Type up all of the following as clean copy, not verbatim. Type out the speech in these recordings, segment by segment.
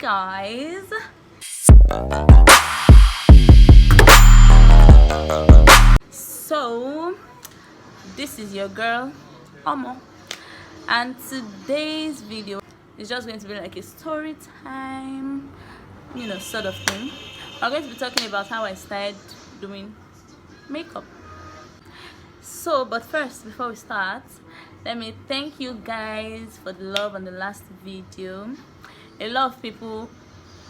guys. So this is your girl Omo, and today's video is just going to be like a story time, sort of thing. I'm going to be talking about how I started doing makeup. So but first, before we start, let me thank you guys for the love on the last video. A lot of people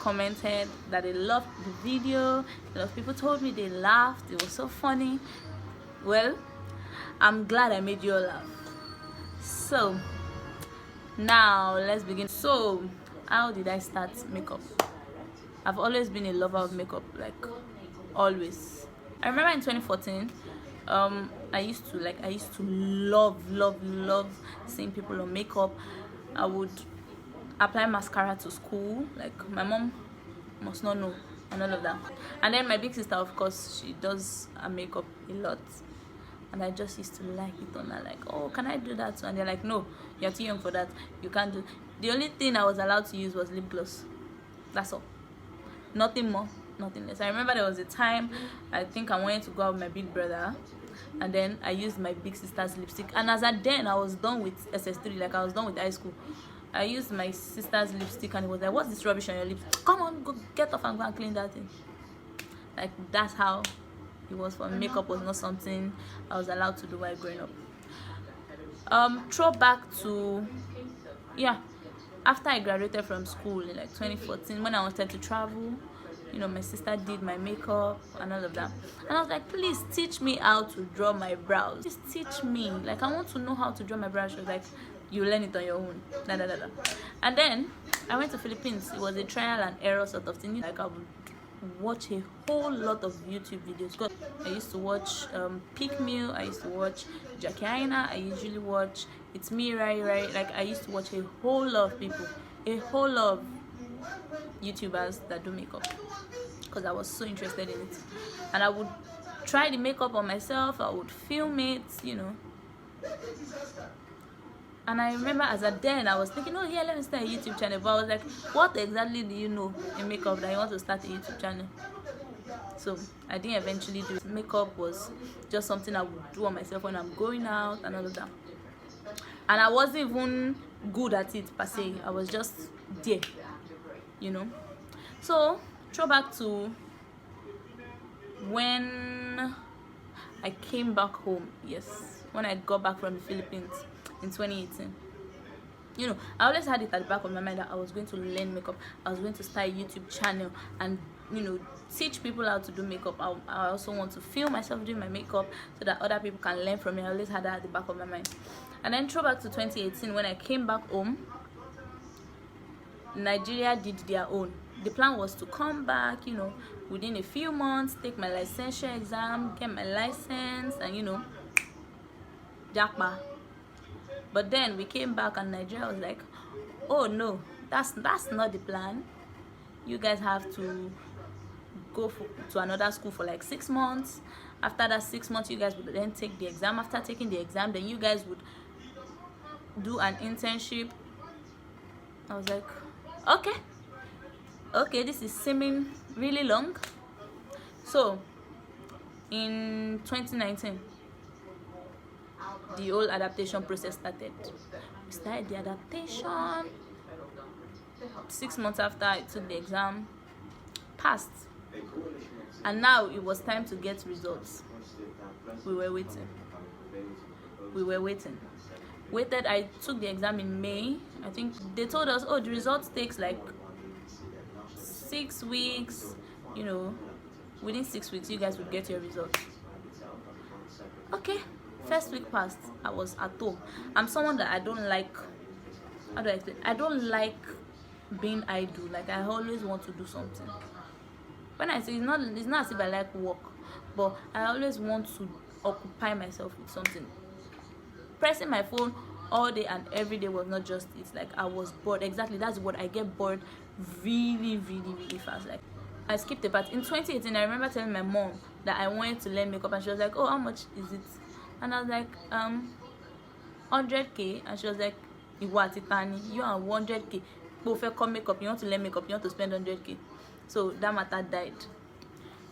commented that they loved the video. A lot of people told me they laughed, it was so funny. Well, I'm glad I made you all laugh. So now let's begin. So how did I start makeup? I've always been a lover of makeup, like always. I remember in 2014, I used to love seeing people on makeup. I would apply mascara to school, like my mom must not know, and all of that. And then my big sister, of course, she does her makeup a lot, and I just used to like it on her, like, oh, can I do that? And they're like, no, you're too young for that, you can't do. The only thing I was allowed to use was lip gloss. That's all, nothing more, nothing less. I remember there was a time I think I wanted to go out with my big brother, and then I used my big sister's lipstick, and as at then I was done with SS3, like I was done with high school. I used my sister's lipstick, and it was like, what's this rubbish on your lips? Come on, go get off and go and clean that thing. Like, that's how it was for me. Makeup was not something I was allowed to do while growing up. Throwback to, after I graduated from school in like 2014, when I wanted to travel, my sister did my makeup and all of that, and I was like, please teach me how to draw my brows, just teach me, like I want to know how to draw my brows. She was like, you learn it on your own. And then I went to Philippines. It was a trial and error sort of thing. Like I would watch a whole lot of YouTube videos. I used to watch Pick Meal, I used to watch Jackie Aina, I usually watch It's Me Rai. Like I used to watch a whole lot of people, a whole lot of YouTubers that do makeup, because I was so interested in it. And I would try the makeup on myself, I would film it, And I remember as a then I was thinking, oh yeah, let me start a YouTube channel. But I was like, what exactly do you know in makeup that you want to start a YouTube channel? So I didn't eventually do it. Makeup was just something I would do on myself when I'm going out and all of that. And I wasn't even good at it per se. I was just there, So throwback to when I came back home. Yes, when I got back from the Philippines in 2018. I always had it at the back of my mind that I was going to learn makeup. I was going to start a YouTube channel and teach people how to do makeup. I also want to film myself doing my makeup so that other people can learn from me. I always had that at the back of my mind. And then throw back to 2018, when I came back home, Nigeria did their own. The plan was to come back, within a few months, take my licensure exam, get my license, and jackpot. But then we came back and Nigeria was like, oh no, that's not the plan. You guys have to go to another school for like 6 months. After that 6 months, you guys would then take the exam. After taking the exam, then you guys would do an internship. I was like, okay, this is seeming really long. So in 2019, the whole adaptation process started. We started the adaptation. 6 months after I took the exam, passed, and now it was time to get results. We were waiting. I took the exam in May. I think they told us, oh, the results takes like 6 weeks. Within 6 weeks you guys would get your results. Okay. First week passed, I was at home. I'm someone that I don't like, how do I explain? I don't like being idle. Like I always want to do something. When I say it's not as if I like work, but I always want to occupy myself with something. Pressing my phone all day and every day was not just it. Like I was bored. Exactly, that's what I get bored really fast. Like I skipped a part. In 2018, I remember telling my mom that I wanted to learn makeup, and she was like, oh, how much is it? And I was like, 100k. And she was like, you are 100k. come makeup, you want to learn makeup, you want to spend 100k. So that matter died.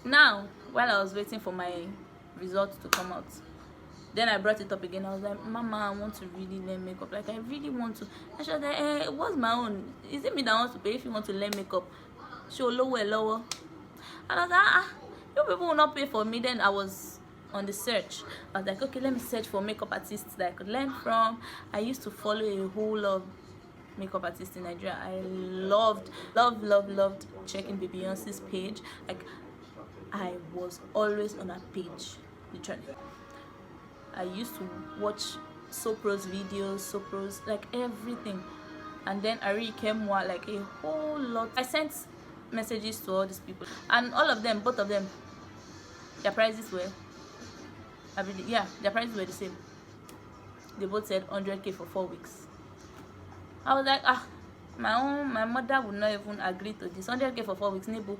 Now while I was waiting for my results to come out, then I brought it up again. I was like, Mama, I want to really learn makeup, like I really want to. And she was like, what's my own? Is it me that wants to pay if you want to learn makeup? She'll lower. And I was like, you people will not pay for me. Then I was on the search. I was like, okay, let me search for makeup artists that I could learn from. I used to follow a whole lot of makeup artists in Nigeria. I loved checking Baby Beyonce's page. Like, I was always on her page, literally. I used to watch Sopro's videos, like everything. And then Ari Kemwa, like a whole lot. I sent messages to all these people, and all of them, both of them, their prices were, their prices were the same. They both said 100k for 4 weeks. I was like, my mother would not even agree to this. 100k for 4 weeks, Nebo.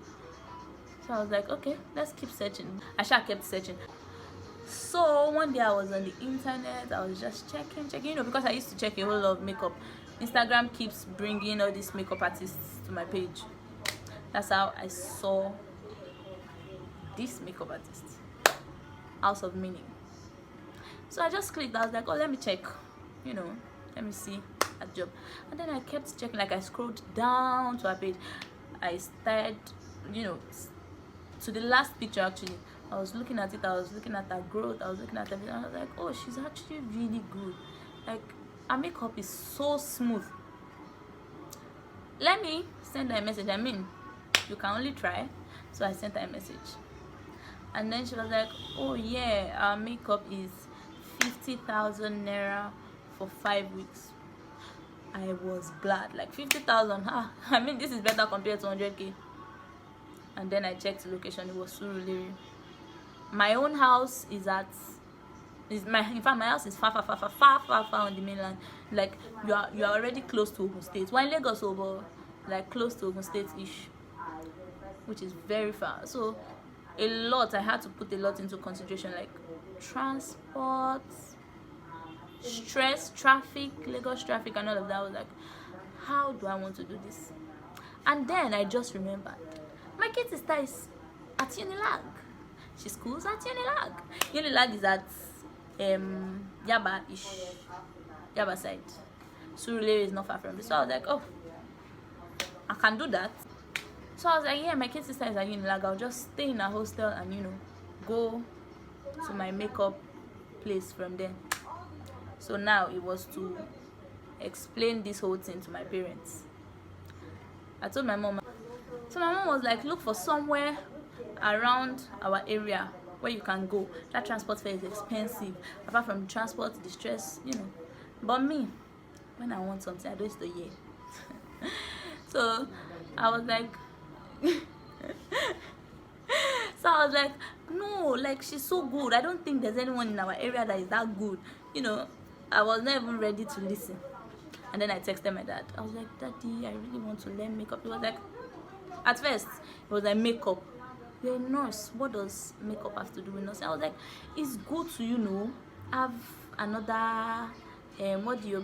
So I was like, okay, let's keep searching. I kept searching. So one day I was on the internet, I was just checking, you know, because I used to check a whole lot of makeup. Instagram keeps bringing all these makeup artists to my page. That's how I saw this makeup artist, House of Meaning. So I just clicked. I was like, oh, let me check, you know, let me see a job. And then I kept checking. Like, I scrolled down to her page. I started, you know, to the last picture. Actually, I was looking at it. I was looking at her growth. I was looking at everything. I was like, oh, she's actually really good. Like, her makeup is so smooth. Let me send her a message. I mean, you can only try. So I sent her a message, and then she was like, oh yeah, our makeup is 50,000 naira for 5 weeks. I was glad. Like, 50,000, I mean, this is better compared to 100k. And then I checked the location. It was Surulere. My own house is in fact, my house is far on the mainland. Like, you are already close to Ogun State. We're in Lagos, over like close to Ogun State ish, which is very far. So I had to put a lot into consideration, like transport, stress, traffic, Lagos traffic, and all of that. I was like, how do I want to do this? And then I just remembered, my kid sister is at Unilag. She schools at Unilag. Unilag is at Yaba side. Surulere is not far from me. So I was like, oh, I can do that. So I was like, yeah, my kid sister is at Unilag. I'll just stay in a hostel and, you know, go to my makeup place from there. So now it was to explain this whole thing to my parents. I told my mom. So my mom was like, look for somewhere around our area where you can go. That transport fare is expensive. Apart from transport, the stress, you know. But me, when I want something, I do it the year. So I was like, no, like, she's so good. I don't think there's anyone in our area that is that good. You know, I was not even ready to listen. And then I texted my dad. I was like, Daddy, I really want to learn makeup. He was like, at first, it was like, makeup. You're a nurse. What does makeup have to do with nursing? I was like, it's good to, you know, have another, what do you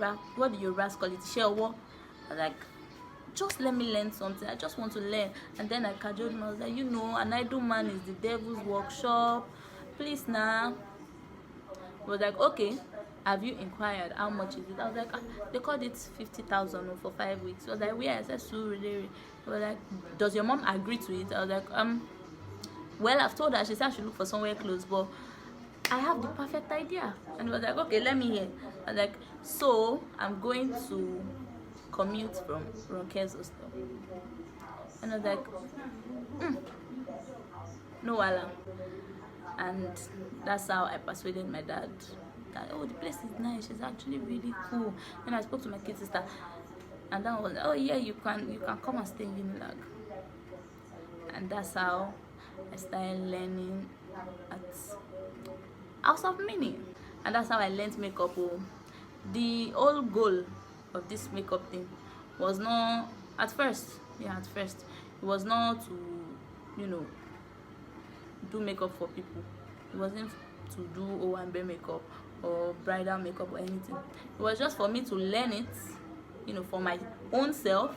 guys call it? Share what? I was like, just let me learn something. I just want to learn. And then I cajoled him. I was like, you know, an idle man is the devil's workshop. Please now. He was like, okay. Have you inquired how much is it? I was like, they called it 50,000 for 5 weeks. I was like, where? I said, Surulere. He was like, does your mom agree to it? I was like, well, I've told her. She said I should look for somewhere close, but I have the perfect idea. And he was like, okay, let me hear. I was like, so I'm going to commute from Ronke's hostel. And I was like, no wala. And that's how I persuaded my dad that, oh, the place is nice, it's actually really cool. Then I spoke to my kid sister, and then I was like, oh yeah, you can come and stay in Unilag. And that's how I started learning at House of Meaning. And that's how I learned makeup. The whole goal of this makeup thing was not, at first, it was not to, you know, do makeup for people. It wasn't to do Owambe makeup or bridal makeup or anything. It was just for me to learn it you know, for my own self,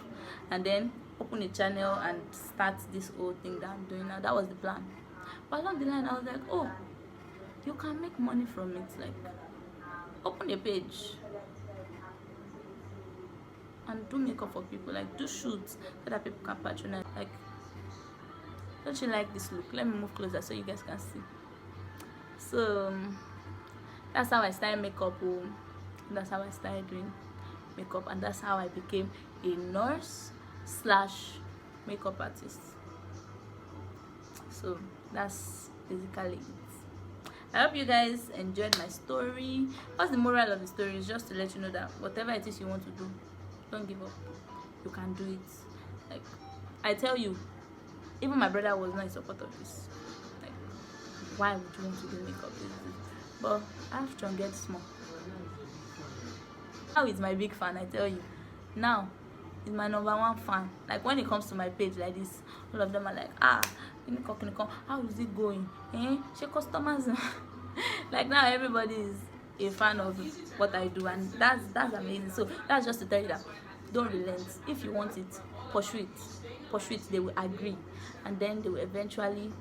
and then open a channel and start this whole thing that I'm doing now. That was the plan. But along the line I was like, oh, you can make money from it. Like, open a page and do makeup for people, like do shoots so that people can patronize. Like, don't you like this look? Let me move closer so you guys can see. So that's how I started makeup. That's how I started doing makeup, and that's how I became a nurse slash makeup artist. So that's basically it. I hope you guys enjoyed my story. What's the moral of the story? Is just to let you know that whatever it is you want to do, don't give up. You can do it. Like, I tell you, even my brother was not in support of this. Like, why would you want to do makeup? But I have to get small. Now he's my big fan, I tell you. Now he's my #1 fan. Like, when it comes to my page like this, all of them are like, how is it going? She customers. Like, now everybody is a fan of what I do, and that's amazing. So that's just to tell you that don't relent. If you want it, pursue it. They will agree, and then they will eventually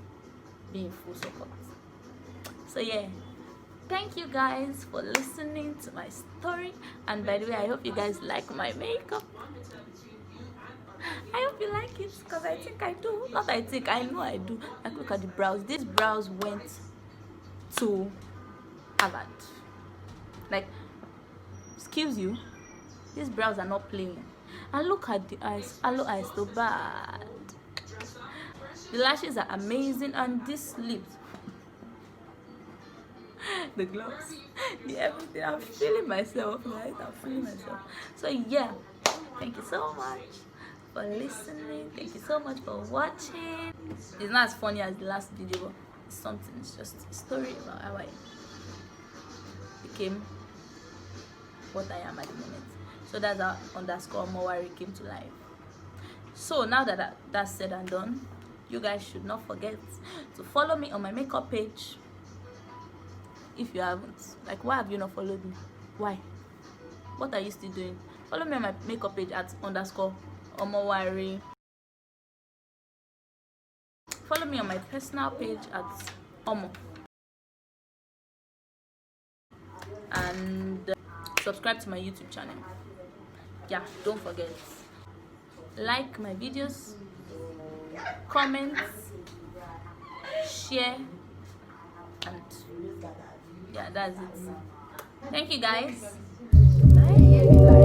be in full support. So yeah, thank you guys for listening to my story. And by the way, I hope you guys like my makeup. I hope you like it, because I think I do. Not I think, I know I do. Like, look at the brows. These brows went to Harvard. Like, excuse you, these brows are not plain. And look at the eyes. Hello eyes, so bad. The lashes are amazing, and this lips, the gloves, the everything. I'm feeling myself, guys. I'm feeling myself. So yeah, thank you so much for listening. Thank you so much for watching. It's not as funny as the last video, but it's something. It's just a story about how I became what I am at the moment. So that's how _Omowari came to life. So now that that's said and done, you guys should not forget to follow me on my makeup page. If you haven't, like, why have you not followed me? Why? What are you still doing? Follow me on my makeup page at _Omowari. Follow me on my personal page at Omo. And subscribe to my YouTube channel. Yeah, don't forget. Like my videos, comment, share, and yeah, that's it. Thank you guys. Bye.